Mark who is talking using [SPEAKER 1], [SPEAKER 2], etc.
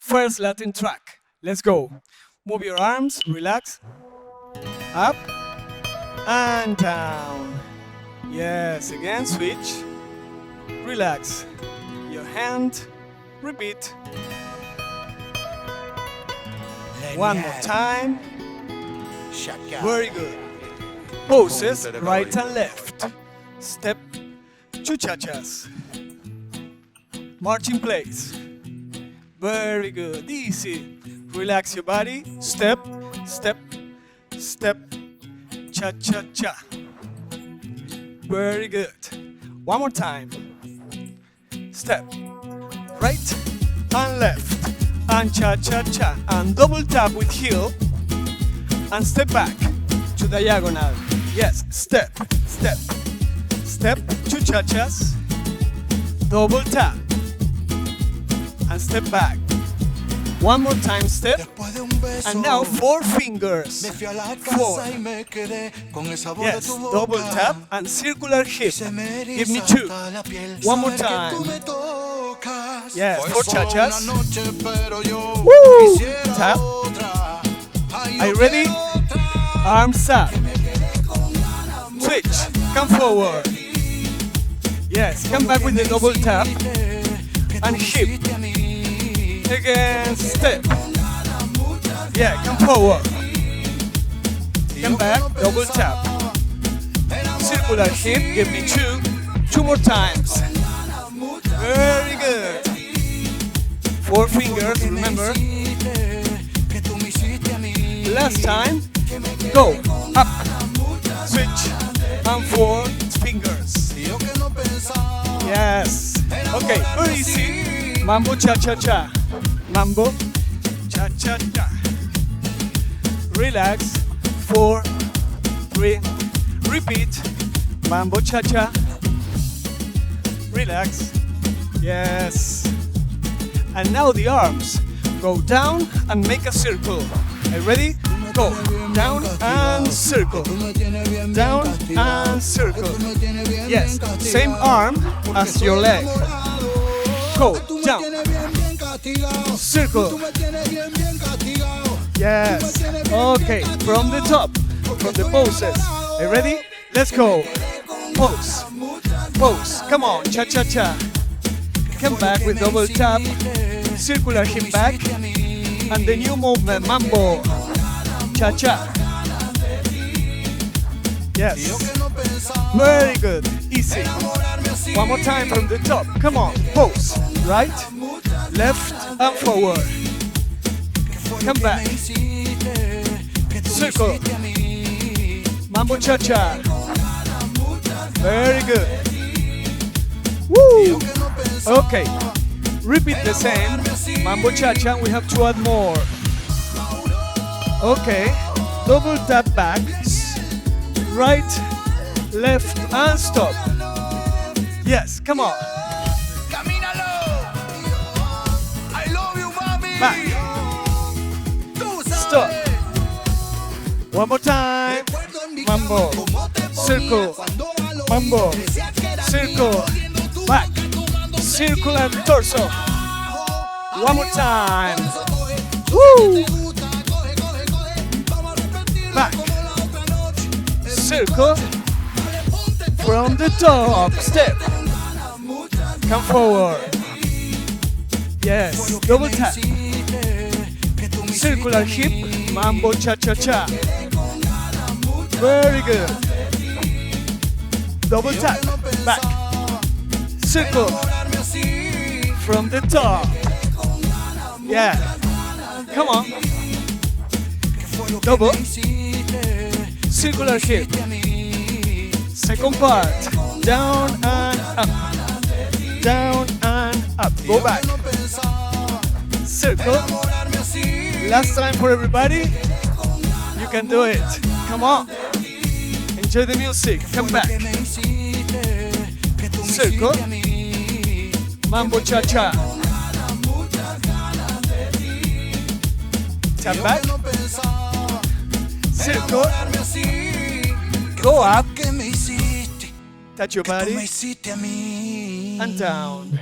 [SPEAKER 1] First Latin track. Let's go. Move your arms, relax. Up and down. Yes, again, switch. Relax. Your hand. Repeat. One more time. Very good. Poses, right and left. Step, two cha-chas. March in place. Very good. Easy. Relax your body. Step, step, step. Cha-cha-cha. Very good. One more time. Step. Right and left. And cha-cha-cha. And double tap with heel. And step back to diagonal. Yes. Step, step, step. Two cha-chas. Double tap. And step back. One more time, step. And now 4 fingers. 4. Yes, double tap and circular hip. Give me 2. One more time. Yes, 4 cha-chas. Woo! Tap. Are you ready? Arms up. Switch. Come forward. Yes, come back with the double tap. And hip. Again, step. Yeah, come forward. Come back, double tap. Circular hip, give me 2. 2 more times. Very good. 4 fingers, remember. Last time. Go. Up. Switch. And 4 fingers. Yes. Okay, very easy. Mambo cha-cha-cha. Mambo cha-cha-cha. Relax. 4, 3. Repeat. Mambo cha-cha. Relax. Yes. And now the arms. Go down and make a circle. Are you ready? Go. Down and circle. Down and circle. Yes. Same arm as your leg. Go. Down. Circle. Yes. Okay. From the top. From the poses. Are you ready? Let's go. Pose. Pose. Come on. Cha-cha-cha. Come back with double tap. Circular hip back. And the new movement. Mambo. Cha-cha. Yes. Very good. Easy. One more time from the top. Come on. Pose. Right. Left and forward. Come back. Circle. Mambo cha-cha. Very good. Woo! Okay. Repeat the same. Mambo cha-cha. We have to add more. Okay. Double tap back. Right, left, and stop. Yes, come on. Back. Stop. One more time. Mambo. Circle. Mambo. Circle. Back. Circle and torso. One more time. Woo! Back. Circle. From the top. Step. Come forward. Yes. Double tap. Circular hip. Mambo cha-cha-cha. Very good. Double tap. Back. Circle. From the top. Yeah. Come on. Double. Circular hip. Second part. Down and up. Down and up. Go back. Circle. Last time for everybody. You can do it. Come on. Enjoy the music. Come back. Circle. Mambo cha-cha. Tap back. Circle. Go up. Touch your body. And down.